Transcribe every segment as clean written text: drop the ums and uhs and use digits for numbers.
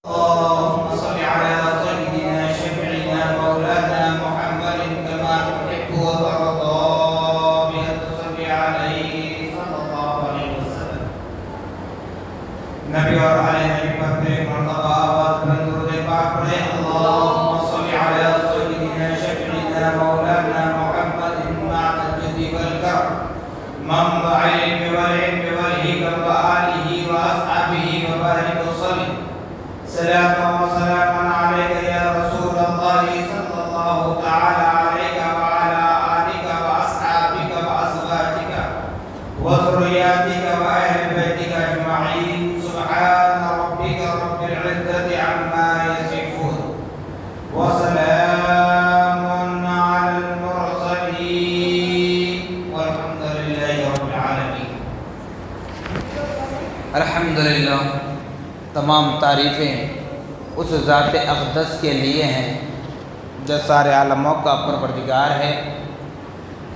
اللهم صل على سيدنا شفيعنا مولانا محمد كما تحب وترضى بأن تصلي عليه صلى الله عليه وسلم. نبی اور آل نبی پر ایک مرتبہ آواز بلند درود پاک پڑھیں. اللهم صل على سيدنا شفيعنا مولانا محمد معنى الجد والكرم منبع العلم والعلم والحكم وآله وأصحابه وبارك وسلم. صلاة وسلام عليك يا رسول الله صلى الله تعالى عليك وعلى آلك وأصحابك وأزواجك وذرياتك وأهل بيتك أجمعين. سبحان ربك رب العزة عما يصفون وسلام على المرسلين والحمد لله رب العالمين. الحمدللہ، تمام تعریفیں اس ذات اقدس کے لیے ہیں جو سارے عالموں کا پروردگار ہے،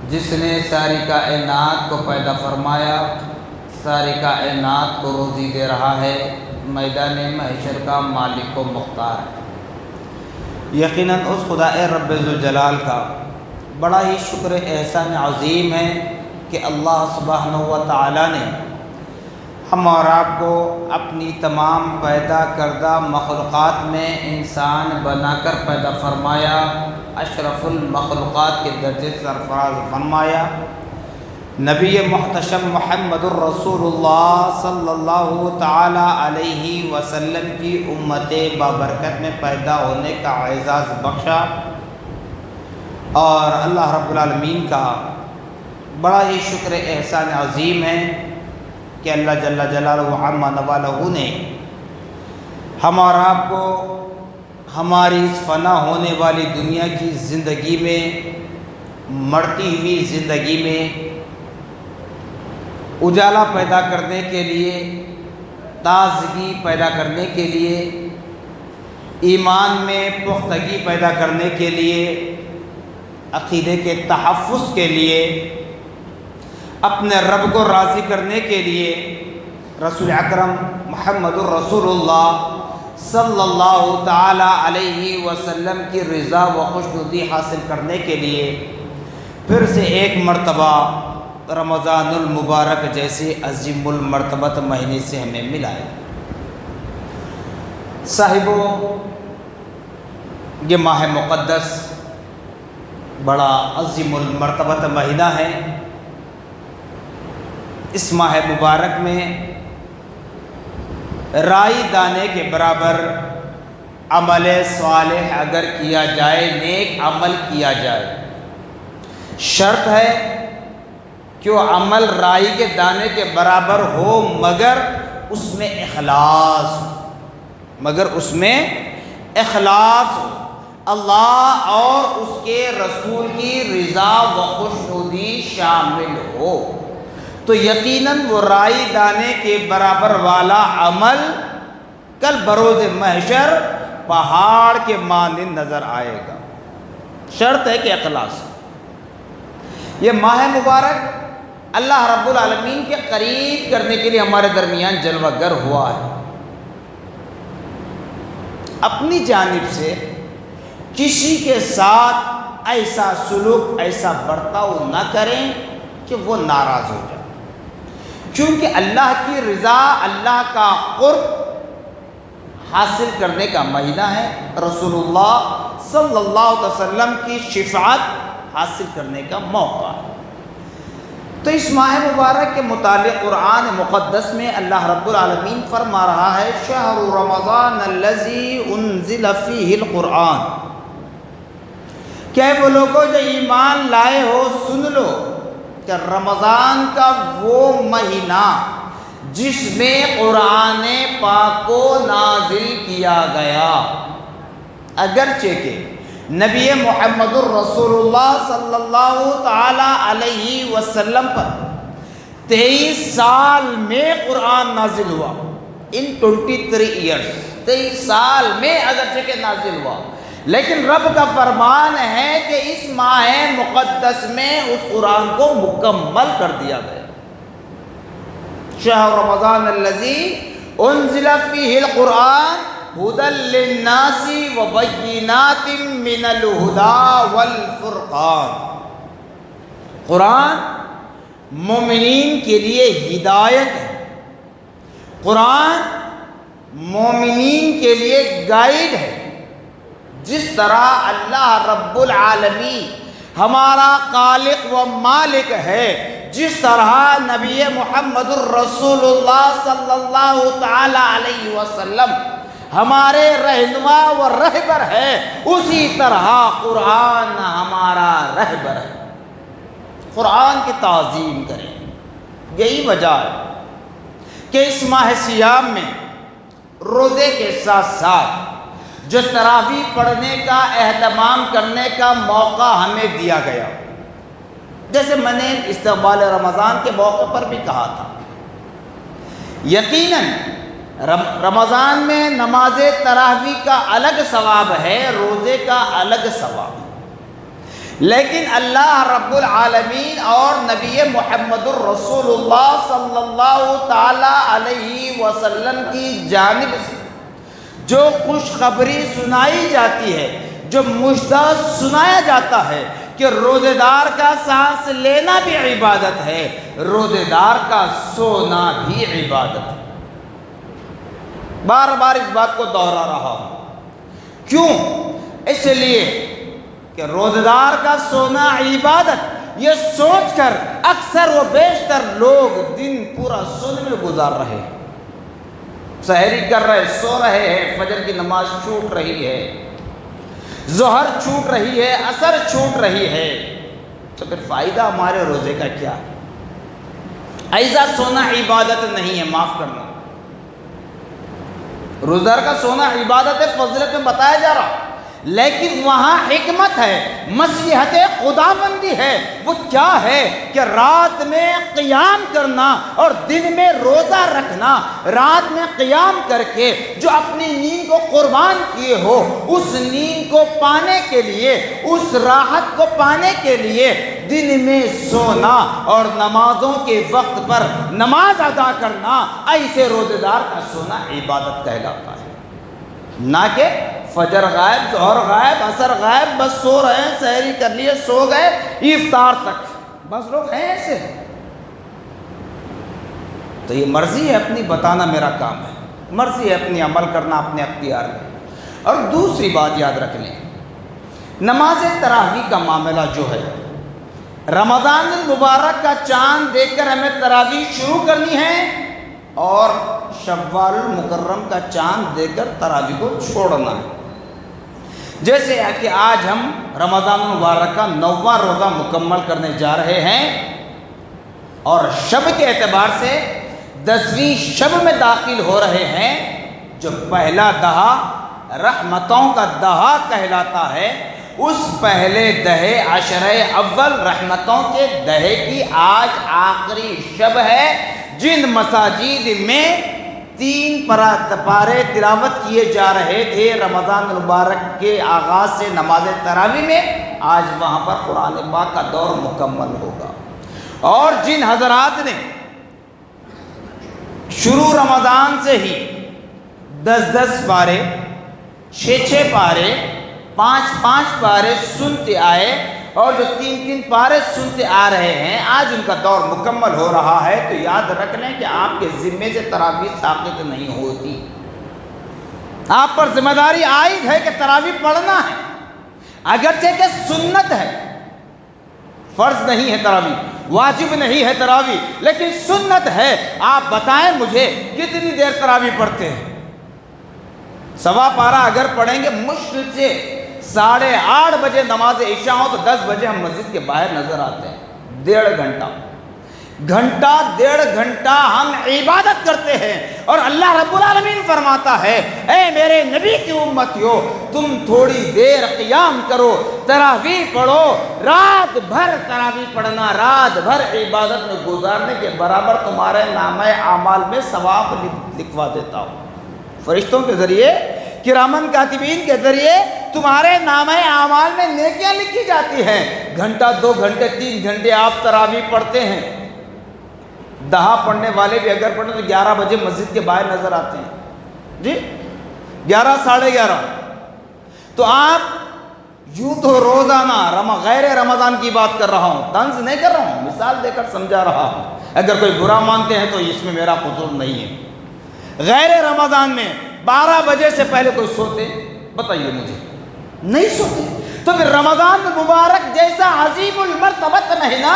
جس نے ساری کائنات کو پیدا فرمایا، ساری کائنات کو روزی دے رہا ہے، میدان محشر کا مالک و مختار ہے. یقیناً اس خدا رب ذوالجلال کا بڑا ہی شکر احسان عظیم ہے کہ اللہ سبحانہ و تعالی نے ہم اور آپ کو اپنی تمام پیدا کردہ مخلوقات میں انسان بنا کر پیدا فرمایا، اشرف المخلوقات کے درجے سرفراز فرمایا. نبی محتشم محمد الرسول اللہ صلی اللہ تعالی علیہ وسلم کی امت بابرکت میں پیدا ہونے کا اعزاز بخشا، اور اللہ رب العالمین کا بڑا ہی شکر احسان عظیم ہے کہ اللہ جل جلالہ عما نوالہ نے ہم اور آپ کو ہماری اس فنا ہونے والی دنیا کی زندگی میں، مرتی ہوئی زندگی میں اجالا پیدا کرنے کے لیے، تازگی پیدا کرنے کے لیے، ایمان میں پختگی پیدا کرنے کے لیے، عقیدے کے تحفظ کے لیے، اپنے رب کو راضی کرنے کے لیے رسول اکرم محمد الرسول اللہ صلی اللہ تعالی علیہ وسلم کی رضا و خوشنودی حاصل کرنے کے لیے پھر سے ایک مرتبہ رمضان المبارک جیسے عظیم المرتبت مہینے سے ہمیں ملا ہے. صاحبوں، یہ ماہ مقدس بڑا عظیم المرتبت مہینہ ہے. اس ماہ مبارک میں رائی دانے کے برابر عمل صالح اگر کیا جائے، نیک عمل کیا جائے، شرط ہے کہ وہ عمل رائی کے دانے کے برابر ہو، مگر اس میں اخلاص ہو، اللہ اور اس کے رسول کی رضا و خوشنودی شامل ہو، تو یقیناً وہ رائی دانے کے برابر والا عمل کل بروز محشر پہاڑ کے مانند نظر آئے گا. شرط ہے کہ اخلاص. یہ ماہ مبارک اللہ رب العالمین کے قریب کرنے کے لیے ہمارے درمیان جلوہ گر ہوا ہے. اپنی جانب سے کسی کے ساتھ ایسا سلوک، ایسا برتاؤ نہ کریں کہ وہ ناراض ہو جائے، کیونکہ اللہ کی رضا، اللہ کا قرب حاصل کرنے کا مہینہ ہے، رسول اللہ صلی اللہ علیہ وسلم کی شفاعت حاصل کرنے کا موقع ہے. تو اس ماہ مبارک کے متعلق قرآن مقدس میں اللہ رب العالمین فرما رہا ہے: شہر رمضان الذی انزل فیہ القرآن. کہ وہ لوگوں جو ایمان لائے ہو، سن لو کہ رمضان کا وہ مہینہ جس میں قرآن پاک کو نازل کیا گیا، اگرچہ کہ نبی محمد الرسول اللہ صلی اللہ تعالی علیہ وسلم پر 23 سال میں قرآن نازل ہوا. ان 23 ایئرس، 23 سال میں اگرچہ کہ نازل ہوا، لیکن رب کا فرمان ہے کہ اس ماہ مقدس میں اس قرآن کو مکمل کر دیا گیا. شہر رمضان الذی انزل فیہ القرآن ہدی للناس وبینات من الہدی والفرقان۔ قرآن مومنین کے لیے ہدایت ہے، قرآن مومنین کے لیے گائیڈ ہے۔ جس طرح اللہ رب العالمین ہمارا خالق و مالک ہے، جس طرح نبی محمد الرسول اللہ صلی اللہ تعالی علیہ وسلم ہمارے رہنما و رہبر ہے، اسی طرح قرآن ہمارا رہبر ہے۔ قرآن کی تعظیم کریں۔ یہی وجہ ہے کہ اس ماہ سیام میں روزے کے ساتھ ساتھ جو تراویح پڑھنے کا اہتمام کرنے کا موقع ہمیں دیا گیا، جیسے میں نے استقبال رمضان کے موقع پر بھی کہا تھا، یقیناً رمضان میں نماز تراویح کا الگ ثواب ہے، روزے کا الگ ثواب ہے، لیکن اللہ رب العالمین اور نبی محمد الرسول اللہ صلی اللہ تعالی علیہ وسلم کی جانب سے جو خوشخبری سنائی جاتی ہے، جو مژدہ سنایا جاتا ہے کہ روزے دار کا سانس لینا بھی عبادت ہے، روزے دار کا سونا بھی عبادت ہے۔ بار بار اس بات کو دوہرا رہا ہوں، کیوں؟ اس لیے کہ روزے دار کا سونا عبادت، یہ سوچ کر اکثر و بیشتر لوگ دن پورا سونے میں گزار رہے ہیں، سحری کر رہے، سو رہے ہیں، فجر کی نماز چھوٹ رہی ہے، ظہر چھوٹ رہی ہے، عصر چھوٹ رہی ہے، تو پھر فائدہ ہمارے روزے کا کیا ہے؟ ایسا سونا عبادت نہیں ہے، معاف کرنا، روزدار کا سونا عبادت ہے، فضیلت میں بتایا جا رہا، لیکن وہاں حکمت ہے، مصلحت خداوندی ہے۔ وہ کیا ہے کہ رات میں قیام کرنا اور دن میں روزہ رکھنا، رات میں قیام کر کے جو اپنی نیند کو قربان کیے ہو، اس نیند کو پانے کے لیے، اس راحت کو پانے کے لیے دن میں سونا اور نمازوں کے وقت پر نماز ادا کرنا، ایسے روزے دار کا سونا عبادت کہلاتا ہے، نہ کہ فجر غائب، ظہر غائب، عصر غائب، بس سو رہے ہیں، سحری کر لیے، سو گئے، افطار تک، بس لوگ ہیں ایسے۔ تو یہ مرضی ہے اپنی، بتانا میرا کام ہے، مرضی ہے اپنی، عمل کرنا اپنے اختیار میں۔ اور دوسری بات یاد رکھ لیں، نماز تراویح کا معاملہ جو ہے، رمضان المبارک کا چاند دیکھ کر ہمیں تراویح شروع کرنی ہے اور شوال المکرم کا چاند دیکھ کر تراویح کو چھوڑنا ہے۔ جیسے کہ آج ہم رمضان المبارک کا 9واں روزہ مکمل کرنے جا رہے ہیں اور شب کے اعتبار سے 10ویں شب میں داخل ہو رہے ہیں، جو پہلا دہا رحمتوں کا دہا کہلاتا ہے، اس پہلے دہے عشرہ اول رحمتوں کے دہے کی آج آخری شب ہے۔ جن مساجد میں 3 پارے تلاوت کیے جا رہے تھے رمضان المبارک کے آغاز سے نماز تراویح میں، آج وہاں پر قرآن پاک کا دور مکمل ہوگا، اور جن حضرات نے شروع رمضان سے ہی 10 پارے، 6 پارے، 5 پارے سنتے آئے اور جو 3 پارے سنتے آ رہے ہیں، آج ان کا دور مکمل ہو رہا ہے، تو یاد رکھ لیں کہ آپ کے ذمے سے تراویح ساقط نہیں ہوتی، آپ پر ذمہ داری عائد ہے کہ تراویح پڑھنا ہے، اگرچہ کہ سنت ہے، فرض نہیں ہے تراویح، واجب نہیں ہے تراویح، لیکن سنت ہے۔ آپ بتائیں مجھے کتنی دیر تراویح پڑھتے ہیں؟ 1.25 پارہ اگر پڑھیں گے، مشکل سے 8:30 بجے نماز عشاء ہو تو 10 بجے ہم مسجد کے باہر نظر آتے ہیں، 1.5 گھنٹہ ہم عبادت کرتے ہیں، اور اللہ رب العالمین فرماتا ہے، اے میرے نبی کی امتیو، تم تھوڑی دیر قیام کرو، تراویح پڑھو، رات بھر تراویح پڑھنا، رات بھر عبادت میں گزارنے کے برابر تمہارے نامہ اعمال میں ثواب لکھوا دیتا ہوں، فرشتوں کے ذریعے، کرامن کاتبین کے ذریعے تمہارے نامہ اعمال میں نیکیاں لکھی جاتی ہیں۔ 1 2 گھنٹے 3 گھنٹے آپ تراویح پڑھتے ہیں، دہا پڑھنے والے بھی اگر پڑھیں تو 11 بجے مسجد کے باہر نظر آتے ہیں، جی 11 ساڑھے 11. تو آپ یوں تو روزانہ غیر رمضان کی بات کر رہا ہوں، طنز نہیں کر رہا ہوں، مثال دے کر سمجھا رہا ہوں. اگر کوئی برا مانتے ہیں تو اس میں میرا قصور نہیں ہے. غیر رمضان میں 12 بجے سے پہلے کوئی سوتے؟ بتائیے مجھے. نہیں سوتے. تو پھر رمضان مبارک جیسا عظیم المرتبت مہینہ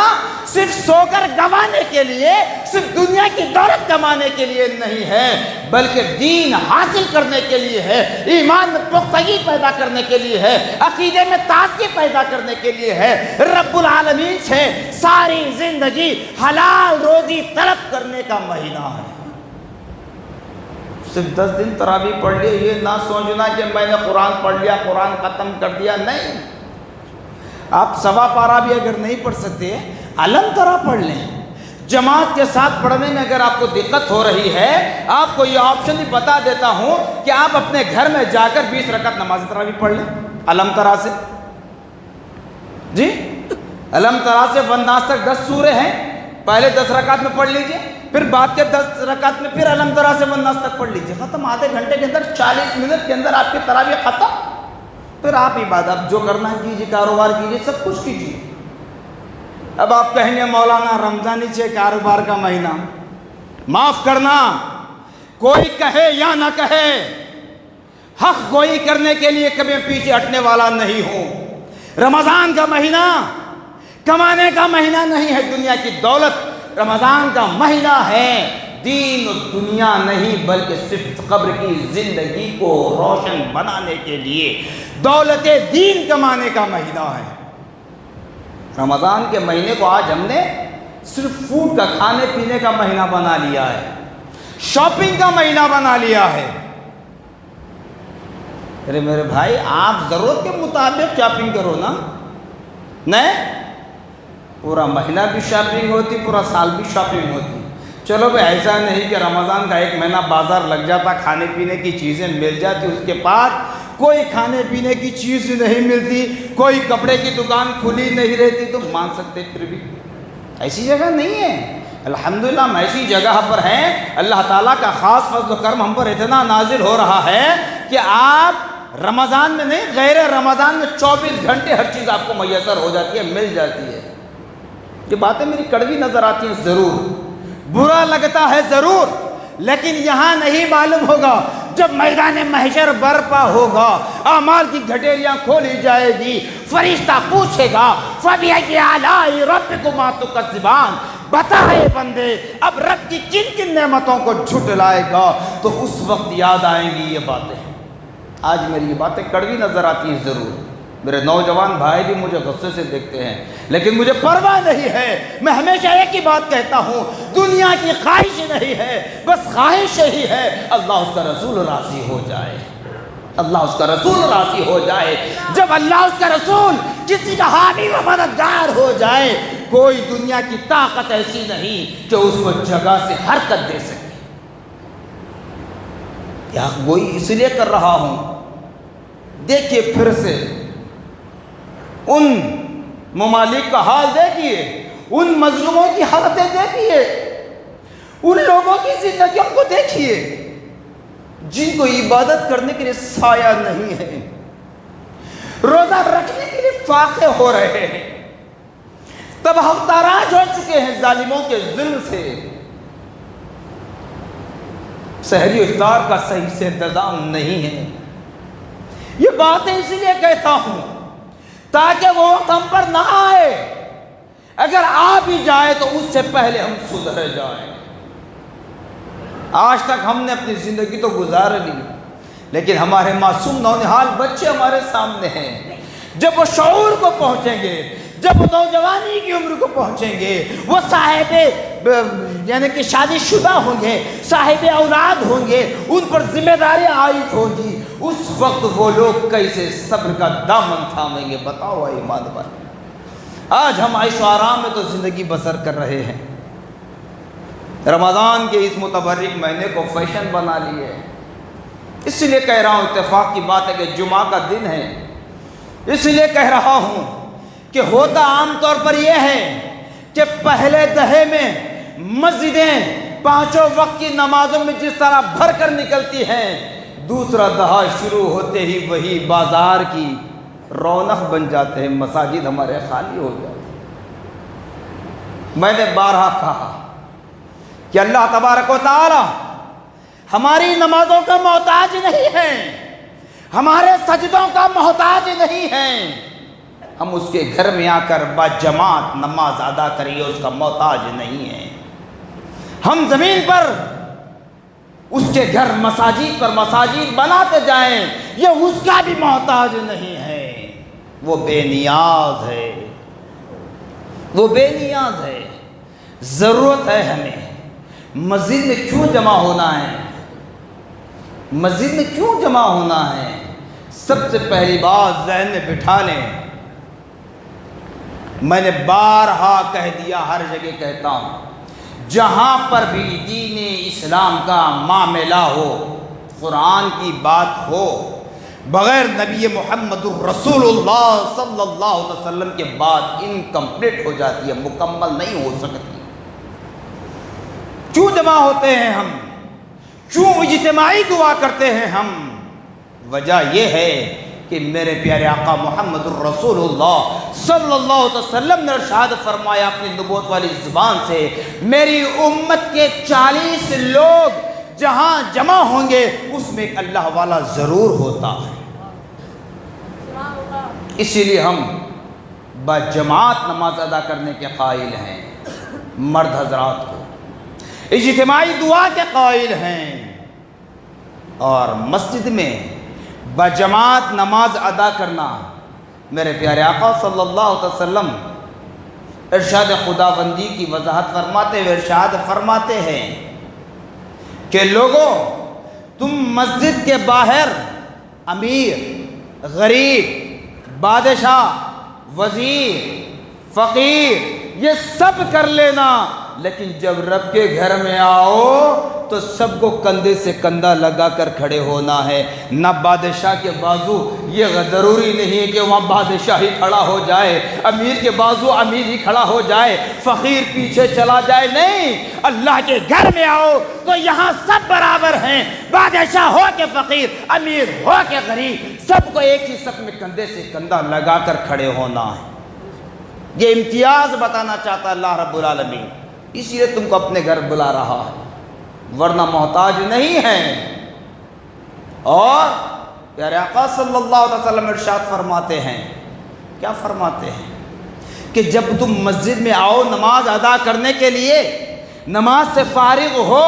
صرف سو کر گوانے کے لیے، صرف دنیا کی دولت کمانے کے لیے نہیں ہے، بلکہ دین حاصل کرنے کے لیے ہے، ایمان میں پختگی پیدا کرنے کے لیے ہے، عقیدے میں تازگی پیدا کرنے کے لیے ہے، رب العالمین سے ساری زندگی حلال روزی طلب کرنے کا مہینہ ہے. صرف 10 دن تراویح پڑھ لیے، یہ نہ سوچنا کہ میں نے قرآن پڑھ لیا، قرآن ختم کر دیا. نہیں، آپ سوا پارہ بھی اگر نہیں پڑھ سکتے علم ترا پڑھ لیں. جماعت کے ساتھ پڑھنے میں اگر آپ کو دقت ہو رہی ہے، آپ کو یہ آپشن بھی بتا دیتا ہوں کہ آپ اپنے گھر میں جا کر 20 رکعت نماز تراویح پڑھ لیں علم ترا سے. جی علم ترا سے والناس تک 10 سورے ہیں، پہلے 10 رکعت میں پڑھ لیجئے، پھر بعد کے 10 رکعت میں پھر علم ترا سے والناس تک پڑھ لیجئے. ختم. آدھے گھنٹے کے اندر 40 منٹ کے اندر آپ کی تراویح ختم. پھر آپ عبادت جو کرنا ہے کیجیے، کاروبار کیجیے، سب کچھ کیجیے. اب آپ کہیں گے مولانا رمضان ہی ہے کاروبار کا مہینہ. معاف کرنا، کوئی کہے یا نہ کہے، حق گوئی کرنے کے لیے کبھی پیچھے ہٹنے والا نہیں ہوں. رمضان کا مہینہ کمانے کا مہینہ نہیں ہے دنیا کی دولت. رمضان کا مہینہ ہے دین و دنیا نہیں، بلکہ صرف قبر کی زندگی کو روشن بنانے کے لیے دولت دین کمانے کا مہینہ ہے. رمضان کے مہینے کو آج ہم نے صرف فوڈ کا، کھانے پینے کا مہینہ بنا لیا ہے، شاپنگ کا مہینہ بنا لیا ہے. ارے میرے بھائی، آپ ضرورت کے مطابق شاپنگ کرو نا. نہیں، پورا مہینہ بھی شاپنگ ہوتی، پورا سال بھی شاپنگ ہوتی. چلو بھائی، ایسا نہیں کہ رمضان کا 1 مہینہ بازار لگ جاتا، کھانے پینے کی چیزیں مل جاتی، اس کے بعد کوئی کھانے پینے کی چیز نہیں ملتی، کوئی کپڑے کی دکان کھلی نہیں رہتی، تو مان سکتے. پھر بھی ایسی جگہ نہیں ہے. الحمدللہ ہم ایسی جگہ پر ہیں، اللہ تعالیٰ کا خاص فضل و کرم ہم پر اتنا نازل ہو رہا ہے کہ آپ رمضان میں نہیں، غیر رمضان میں 24 گھنٹے ہر چیز آپ کو میسر ہو جاتی ہے، مل جاتی ہے. یہ باتیں میری کڑوی نظر آتی ہیں ضرور، برا لگتا ہے ضرور، لیکن یہاں نہیں معلوم ہوگا. جب میدان محشر برپا ہوگا، اعمال کی گھٹیریاں کھولی جائے گی، فرشتہ پوچھے گا فَبِأَيِّ آلَاءِ رَبِّكُمَا تُكَذِّبَانِ، بتا ہے بندے اب رب کی کن کن نعمتوں کو جھٹلائے گا. تو اس وقت یاد آئیں گی یہ باتیں. آج میری یہ باتیں کڑوی نظر آتی ہیں ضرور، میرے نوجوان بھائی بھی مجھے غصے سے دیکھتے ہیں، لیکن مجھے پرواہ نہیں ہے. میں ہمیشہ ایک ہی بات کہتا ہوں، دنیا کی خواہش نہیں ہے، بس خواہش ہی ہے اللہ اس کا رسول راضی ہو جائے. اللہ اس کا رسول راضی ہو جائے. جب اللہ اس کا رسول کسی کا حامی و مددگار ہو جائے، کوئی دنیا کی طاقت ایسی نہیں کہ اس کو جگہ سے حرکت دے سکے. کیا گوئی اس لیے کر رہا ہوں، دیکھیے پھر سے ان ممالک کا حال دیکھیے، ان مظلوموں کی حالتیں دیکھیے، ان لوگوں کی زندگیوں کو دیکھیے جن کو عبادت کرنے کے لیے سایہ نہیں ہے، روزہ رکھنے کے لیے فاقے ہو رہے ہیں، تباہ و تاراج ہو چکے ہیں ظالموں کے ظلم سے. سحری افطار کا صحیح سے انتظام نہیں ہے. یہ باتیں اس لیے کہتا ہوں تاکہ وہ وقت ہم پر نہ آئے. اگر آ بھی جائے تو اس سے پہلے ہم سدھر جائیں. آج تک ہم نے اپنی زندگی تو گزار لی، لیکن ہمارے معصوم نونہال بچے ہمارے سامنے ہیں. جب وہ شعور کو پہنچیں گے، جب وہ نوجوانی کی عمر کو پہنچیں گے، وہ صاحب یعنی کہ شادی شدہ ہوں گے، صاحب اولاد ہوں گے، ان پر ذمہ داری عائد ہوگی، اس وقت وہ لوگ کیسے صبر کا دامن تھامیں گے؟ بتاؤ ایمان بھائی. آج ہم عیش و آرام میں تو زندگی بسر کر رہے ہیں، رمضان کے اس متبرک مہینے کو فیشن بنا لیے. اس لیے کہہ رہا ہوں، اتفاق کی بات ہے کہ جمعہ کا دن ہے، اس لیے کہہ رہا ہوں کہ ہوتا عام طور پر یہ ہے کہ پہلے دہے میں مسجدیں 5 وقت کی نمازوں میں جس طرح بھر کر نکلتی ہیں، دوسرا دہا شروع ہوتے ہی وہی بازار کی رونق بن جاتے ہیں، مساجد ہمارے خالی ہو جاتے ہیں۔ میں نے بارہا کہا کہ اللہ تبارک و تعالی ہماری نمازوں کا محتاج نہیں ہے، ہمارے سجدوں کا محتاج نہیں ہے، ہم اس کے گھر میں آ کر باجماعت نماز ادا کریے اس کا محتاج نہیں ہے۔ ہم زمین پر اس کے گھر مساجد پر مساجد بناتے جائیں، یہ اس کا بھی محتاج نہیں ہے، وہ بے نیاز ہے، وہ بے نیاز ہے۔ ضرورت ہے ہمیں مسجد میں کیوں جمع ہونا ہے؟ مسجد میں کیوں جمع ہونا ہے؟ سب سے پہلی بات ذہن میں بٹھا لیں، میں نے بارہا کہہ دیا، ہر جگہ کہتا ہوں، جہاں پر بھی دین اسلام کا معاملہ ہو، قرآن کی بات ہو، بغیر نبی محمد الرسول اللہ صلی اللہ علیہ وسلم کے بعد انکمپلیٹ ہو جاتی ہے، مکمل نہیں ہو سکتی۔ کیوں جمع ہوتے ہیں ہم؟ کیوں اجتماعی دعا کرتے ہیں ہم؟ وجہ یہ ہے کہ میرے پیارے آقا محمد الرسول اللہ صلی اللہ علیہ وسلم نے ارشاد فرمایا اپنی نبوت والی زبان سے، میری امت کے 40 لوگ جہاں جمع ہوں گے اس میں ایک اللہ والا ضرور ہوتا ہے۔ اسی لیے ہم بجماعت نماز ادا کرنے کے قائل ہیں، مرد حضرات کو اجتماعی دعا کے قائل ہیں، اور مسجد میں بجماعت نماز ادا کرنا، میرے پیارے آقا صلی اللہ علیہ وسلم ارشاد خداوندی کی وضاحت فرماتے ہوئے ارشاد فرماتے ہیں کہ لوگوں، تم مسجد کے باہر امیر، غریب، بادشاہ، وزیر، فقیر یہ سب کر لینا، لیکن جب رب کے گھر میں آؤ تو سب کو کندھے سے کندھا لگا کر کھڑے ہونا ہے۔ نہ بادشاہ کے بازو، یہ ضروری نہیں ہے کہ وہاں بادشاہ ہی کھڑا ہو جائے، امیر کے بازو امیر ہی کھڑا ہو جائے، فقیر پیچھے چلا جائے، نہیں، اللہ کے گھر میں آؤ تو یہاں سب برابر ہیں، بادشاہ ہو کے فقیر، امیر ہو کے غریب، سب کو ایک ہی صف میں کندھے سے کندھا لگا کر کھڑے ہونا ہے۔ یہ امتیاز بتانا چاہتا اللہ رب العالمین، اسی لیے تم کو اپنے گھر بلا رہا ہے، ورنہ محتاج نہیں ہے۔ اور پیارے آقا صلی اللہ علیہ وسلم ارشاد فرماتے ہیں، کیا فرماتے ہیں کہ جب تم مسجد میں آؤ نماز ادا کرنے کے لیے، نماز سے فارغ ہو،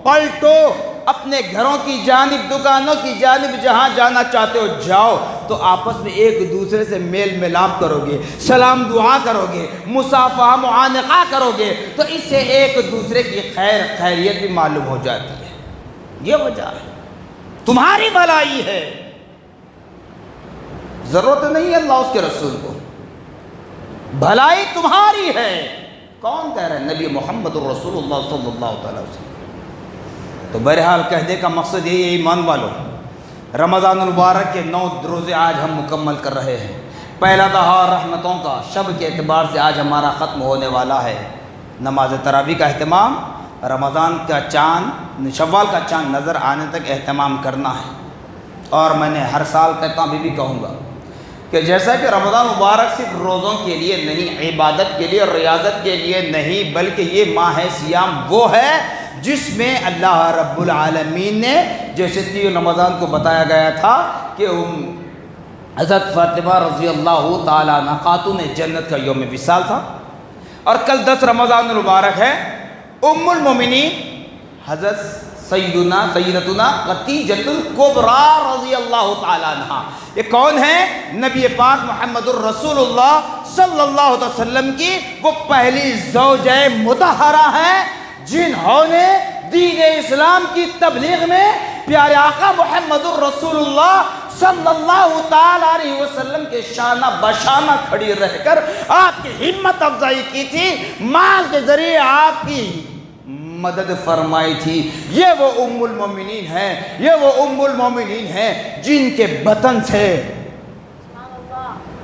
پلٹو اپنے گھروں کی جانب، دکانوں کی جانب، جہاں جانا چاہتے ہو جاؤ، تو آپس میں ایک دوسرے سے میل ملاپ کرو گے، سلام دعا کرو گے، مصافحہ معانقہ کرو گے، تو اس سے ایک دوسرے کی خیریت بھی معلوم ہو جاتی ہے۔ یہ وجہ ہے، تمہاری بھلائی ہے، ضرورت نہیں ہے اللہ اس کے رسول کو، بھلائی تمہاری ہے۔ کون کہہ رہا ہے؟ نبی محمد الرسول اللہ صلی اللہ علیہ وسلم۔ تو بہرحال کہنے کا مقصد یہی ہے، ایمان والو، رمضان المبارک کے 9 روزے آج ہم مکمل کر رہے ہیں۔ پہلا دہا رحمتوں کا شب کے اعتبار سے آج ہمارا ختم ہونے والا ہے۔ نماز تراویح کا اہتمام، رمضان کا چاند، شوال کا چاند نظر آنے تک اہتمام کرنا ہے۔ اور میں نے ہر سال کہتا ہوں، ابھی بھی کہوں گا کہ جیسا کہ رمضان مبارک صرف روزوں کے لیے نہیں، عبادت کے لیے اور ریاضت کے لیے نہیں، بلکہ یہ ماہ سیام وہ ہے جس میں اللہ رب العالمین نے، جیسے 3 رمضان کو بتایا گیا تھا کہ حضرت فاطمہ رضی اللہ تعالیٰ عنہ خاتون جنت کا یوم وصال تھا، اور کل 10 رمضان المبارک ہے، المومنین حضرت سیدتنا خدیجۃ الکبریٰ رضی اللہ تعالیٰ عنہ۔ یہ کون ہے؟ نبی پاک محمد الرسول اللہ صلی اللہ علیہ وسلم کی وہ پہلی زوجہ مطہرہ ہیں جنہوں نے دین اسلام کی تبلیغ میں پیارے آقا محمد الرسول اللہ صلی اللہ تعالیٰ علیہ وسلم کے شانہ بشانہ کھڑی رہ کر آپ کی ہمت افزائی کی تھی، مال کے ذریعے آپ کی مدد فرمائی تھی۔ یہ وہ ام المومنین ہیں، یہ وہ ام المومنین ہیں جن کے بطن سے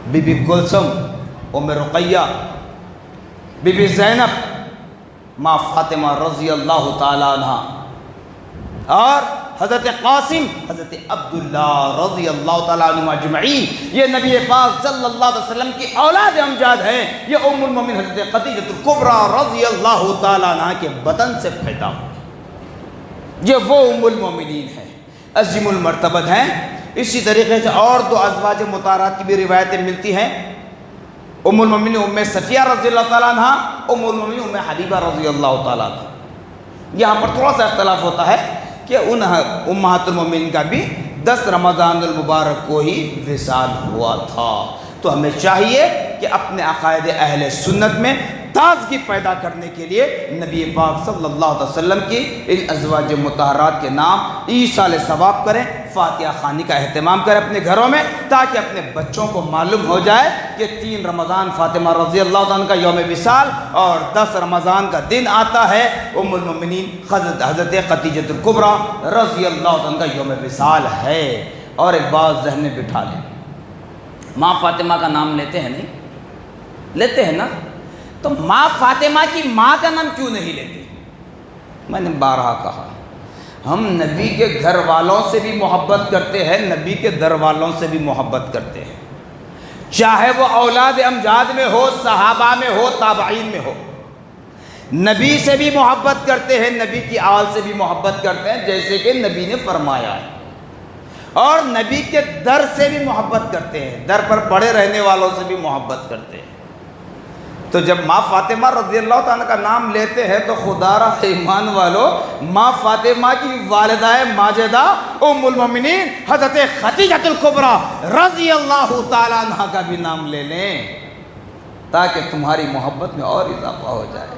بی بی کلثوم، ام رقیہ، بی بی زینب، ماں فاطمہ رضی اللہ تعالیٰ عنہ اور حضرت قاسم، حضرت عبداللہ رضی اللہ تعالیٰ عنہ اجمعین، یہ نبی پاک صلی اللہ علیہ وسلم کی اولاد امجاد ہیں۔ یہ ام المومن حضرت خدیجہ الکبریٰ رضی اللہ تعالیٰ عنہ کے بدن سے پیدا ہوئی۔ یہ وہ ام المومنین ہیں، عظیم المرتبت ہیں۔ اسی طریقے سے اور دو ازواج مطہرات کی بھی روایتیں ملتی ہیں، ام المومنین ام صفیہ رضی اللہ تعالیٰ عنہ، ام المومنین ام حبیبہ رضی اللہ تعالیٰ عنہ۔ یہاں پر تھوڑا سا اختلاف ہوتا ہے کہ ان امہات المومنین کا بھی 10 رمضان المبارک کو ہی وصال ہوا تھا۔ تو ہمیں چاہیے کہ اپنے عقائد اہل سنت میں تازگی پیدا کرنے کے لیے نبی پاک صلی اللہ علیہ وسلم کی ان ازواج مطہرات کے نام ایصال ثواب کریں، فاتحہ خوانی کا اہتمام کریں اپنے گھروں میں، تاکہ اپنے بچوں کو معلوم ہو جائے کہ 3 رمضان فاطمہ رضی اللہ عنہ کا یوم وصال اور 10 رمضان کا دن آتا ہے ام المومنین حضرت خدیجہ الکبریٰ رضی اللہ عنہ کا یوم وصال ہے۔ اور ایک بات ذہن میں بٹھا لیں، ماں فاطمہ کا نام لیتے ہیں نہیں؟ لیتے ہیں نا؟ تو ماں فاطمہ کی ماں کا نام کیوں نہیں لیتے؟ میں نے بارہا کہا، ہم نبی کے گھر والوں سے بھی محبت کرتے ہیں، نبی کے در والوں سے بھی محبت کرتے ہیں، چاہے وہ اولاد امجاد میں ہو، صحابہ میں ہو، تابعین میں ہو۔ نبی سے بھی محبت کرتے ہیں، نبی کی آل سے بھی محبت کرتے ہیں، جیسے کہ نبی نے فرمایا ہے، اور نبی کے در سے بھی محبت کرتے ہیں، در پر پڑے رہنے والوں سے بھی محبت کرتے ہیں۔ تو جب ماں فاطمہ رضی اللہ تعالیٰ کا نام لیتے ہیں تو خدا را ایمان والو، ماں فاطمہ کی والدہ ماجدہ ام المومنین حضرت خدیجہ الکبریٰ رضی اللہ تعالیٰ عنہ کا بھی نام لے لیں، تاکہ تمہاری محبت میں اور اضافہ ہو جائے۔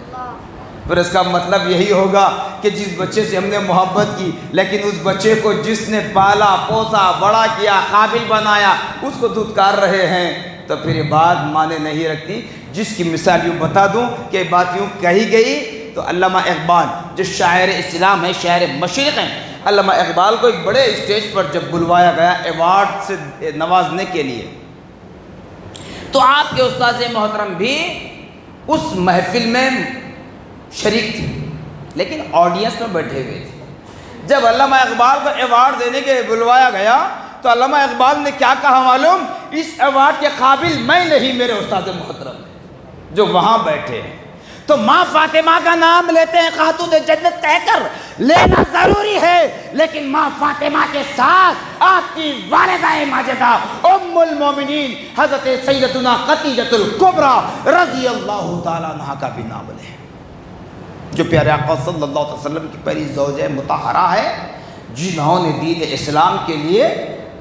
پھر اس کا مطلب یہی ہوگا کہ جس بچے سے ہم نے محبت کی، لیکن اس بچے کو جس نے پالا پوسا بڑا کیا قابل بنایا، اس کو دھتکار رہے ہیں، تو پھر یہ بات معنی نہیں رکھتی۔ جس کی مثال یوں بتا دوں کہ یہ بات یوں کہی گئی تو علامہ اقبال جو شاعر اسلام ہیں، شاعر مشرق ہیں، علامہ اقبال کو ایک بڑے اسٹیج پر جب بلوایا گیا ایوارڈ سے نوازنے کے لیے، تو آپ کے استاذ محترم بھی اس محفل میں شریک تھے، لیکن آڈینس میں بیٹھے ہوئے تھے۔ جب علامہ اقبال کو ایوارڈ دینے کے لیے بلوایا گیا تو علامہ اقبال نے کیا کہا معلوم؟ اس ایوارڈ کے قابل میں نہیں، میرے استاذ محترم جو وہاں بیٹھے ہیں۔ تو ماں فاطمہ کا نام لیتے ہیں خاتون جنت کہہ کر، لینا ضروری ہے، لیکن ماں فاطمہ کے ساتھ آپ کی والدہ ماجدہ ام المومنین حضرت سیدتنا خدیجہ الکبریٰ رضی اللہ تعالیٰ عنہ کا بھی نام لیں، جو پیارے آقا صلی اللہ علیہ وسلم کی پہلی زوجہ مطہرہ ہے، جنہوں نے دین اسلام کے لیے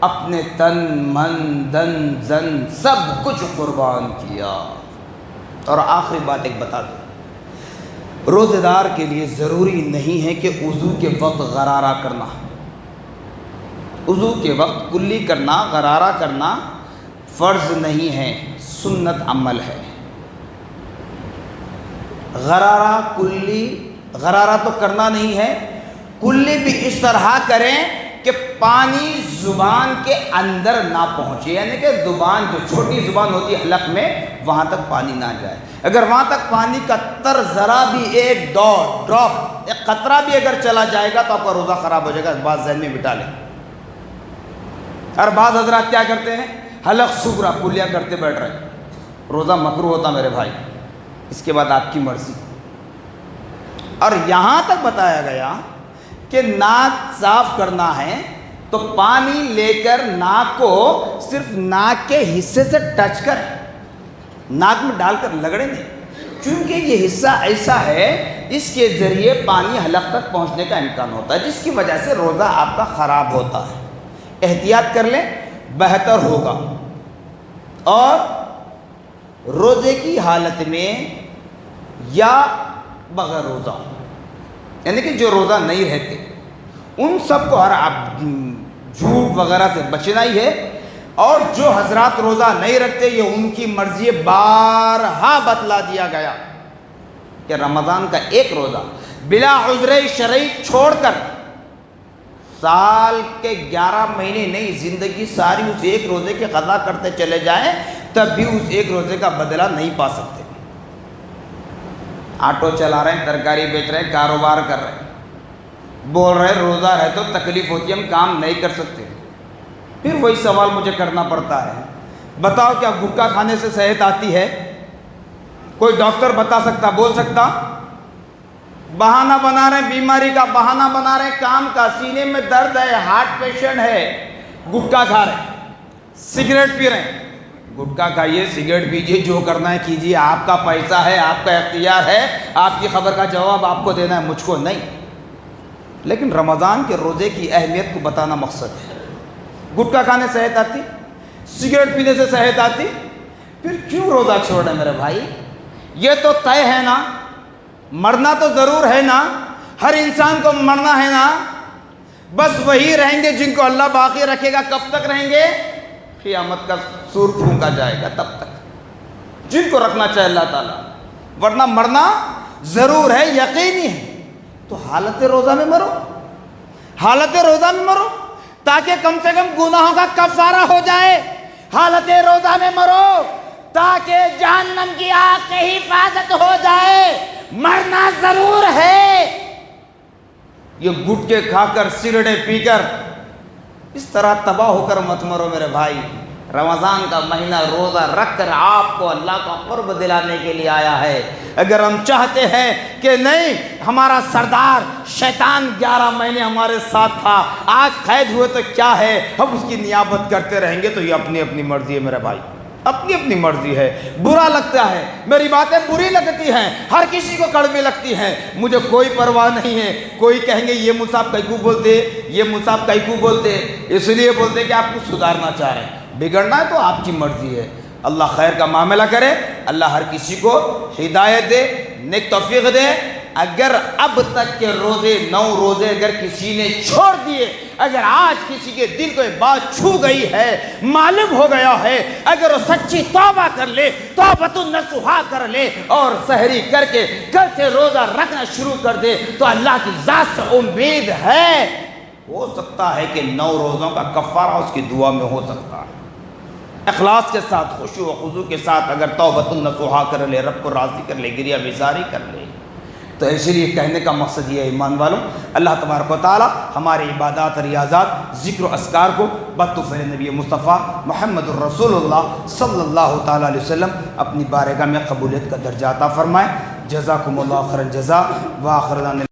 اپنے تن من دن زن سب کچھ قربان کیا۔ اور آخری بات ایک بتا دوں، روزہ دار کے لیے ضروری نہیں ہے کہ وضو کے وقت غرارہ کرنا، وضو کے وقت کلی کرنا، غرارہ کرنا فرض نہیں ہے، سنت عمل ہے۔ غرارہ کلی، غرارہ تو کرنا نہیں ہے، کلی بھی اس طرح کریں کہ پانی زبان کے اندر نہ پہنچے، یعنی کہ زبان جو چھوٹی زبان ہوتی ہے حلق میں، وہاں تک پانی نہ جائے۔ اگر وہاں تک پانی کا تر ذرا بھی ایک ڈراپ ایک قطرہ بھی اگر چلا جائے گا تو آپ کا روزہ خراب ہو جائے گا، بات ذہن میں بٹھا لیں۔ اور بعض حضرات کیا کرتے ہیں، حلق سغرا کلیہ کرتے بیٹھ رہے، روزہ مکروہ ہوتا میرے بھائی، اس کے بعد آپ کی مرضی۔ اور یہاں تک بتایا گیا کہ ناک صاف کرنا ہے تو پانی لے کر ناک کو صرف ناک کے حصے سے ٹچ کریں، ناک میں ڈال کر لگڑیں نہیں، کیونکہ یہ حصہ ایسا ہے اس کے ذریعے پانی حلق تک پہنچنے کا امکان ہوتا ہے، جس کی وجہ سے روزہ آپ کا خراب ہوتا ہے۔ احتیاط کر لیں، بہتر ہوگا۔ اور روزے کی حالت میں یا بغیر روزہ، یعنی کہ جو روزہ نہیں رہتے ان سب کو ہر جھوٹ وغیرہ سے بچنا ہی ہے، اور جو حضرات روزہ نہیں رکھتے یہ ان کی مرضی، بارہا بتلا دیا گیا کہ رمضان کا ایک روزہ بلا عذر شرعی چھوڑ کر سال کے 11 مہینے نہیں، زندگی ساری اس ایک روزے کے قضا کرتے چلے جائیں تب بھی اس ایک روزے کا بدلہ نہیں پا سکتے۔ آٹو چلا رہے ہیں، ترکاری بیچ رہے ہیں، کاروبار کر رہے ہیں، بول رہے روزہ ہے تو تکلیف ہوتی ہے، ہم کام نہیں کر سکتے. پھر وہی سوال مجھے کرنا پڑتا ہے، بتاؤ کیا گٹکا کھانے سے صحت آتی ہے؟ کوئی ڈاکٹر بتا سکتا، بول سکتا؟ بہانہ بنا رہے ہیں، بیماری کا بہانہ بنا رہے ہیں، کام کا، سینے میں درد ہے، ہارٹ پیشنٹ ہے، گٹکا کھا رہے ہیں، سگریٹ پی رہے ہیں. گٹکا کھائیے، سگریٹ پیجیے، جو کرنا ہے کیجیے، آپ کا پیسہ ہے، آپ کا اختیار ہے، آپ کی خبر کا جواب آپ کو دینا ہے، مجھ کو نہیں. لیکن رمضان کے روزے کی اہمیت کو بتانا مقصد ہے. گٹکا کھانے سے صحت آتی، سگریٹ پینے سے صحت آتی، پھر کیوں روزہ چھوڑے میرے بھائی؟ یہ تو طے ہے نا، مرنا تو ضرور ہے نا، ہر انسان کو مرنا ہے نا. بس وہی رہیں گے جن کو اللہ باقی رکھے گا. کب تک رہیں گے؟ قیامت کا سور پھونکا جائے گا تب تک، جن کو رکھنا چاہے اللہ تعالیٰ. ورنہ مرنا ضرور ہے، یقینی ہے. تو حالت روزہ میں مرو، حالت روزہ میں مرو تاکہ کم سے کم گناہوں کا کفارہ ہو جائے. حالت روزہ میں مرو تاکہ جہنم کی آگ سے حفاظت ہو جائے. مرنا ضرور ہے. یہ گٹکے کھا کر، سگریٹیں پی کر اس طرح تباہ ہو کر مت مرو میرے بھائی. رمضان کا مہینہ روزہ رکھ کر آپ کو اللہ کا قرب دلانے کے لیے آیا ہے. اگر ہم چاہتے ہیں کہ نہیں، ہمارا سردار شیطان 11 مہینے ہمارے ساتھ تھا، آج قید ہوئے تو کیا ہے، ہم اس کی نیابت کرتے رہیں گے، تو یہ اپنی اپنی مرضی ہے میرے بھائی، اپنی اپنی مرضی ہے. برا لگتا ہے، میری باتیں بری لگتی ہیں، ہر کسی کو کڑوی لگتی ہیں، مجھے کوئی پرواہ نہیں ہے. کوئی کہیں گے یہ مصعب کیکو بولتے، یہ مصعب کیکو بولتے، اس لیے بولتے کہ آپ کو سدھارنا چاہ رہے ہیں. بگڑنا ہے تو آپ کی مرضی ہے. اللہ خیر کا معاملہ کرے، اللہ ہر کسی کو ہدایت دے، نیک توفیق دے. اگر اب تک کے روزے 9 روزے اگر کسی نے چھوڑ دیے، اگر آج کسی کے دل کو یہ بات چھو گئی ہے، معلوم ہو گیا ہے، اگر وہ سچی توبہ کر لے، توبۃ نصوحہ کر لے اور سحری کر کے کل سے روزہ رکھنا شروع کر دے، تو اللہ کی ذات سے امید ہے، ہو سکتا ہے کہ 9 روزوں کا کفارہ اس کی دعا میں ہو سکتا ہے. اخلاص کے ساتھ، خشوع و خضوع کے ساتھ اگر توبۃ نصوحہ کر لے، رب کو راضی کر لے، گریہ بیزاری کر لے. تو اسی لیے کہنے کا مقصد یہ ہے ایمان والوں، اللہ تبارک و تعالی ہماری عبادات، ریاضات، ذکر و اذکار کو بطفیل نبی مصطفیٰ محمد الرسول اللہ صلی اللہ تعالیٰ علیہ وسلم اپنی بارگاہ میں قبولیت کا درجہ عطا فرمائے. جزاکم اللہ خیر الجزاء. وآخر دعوانا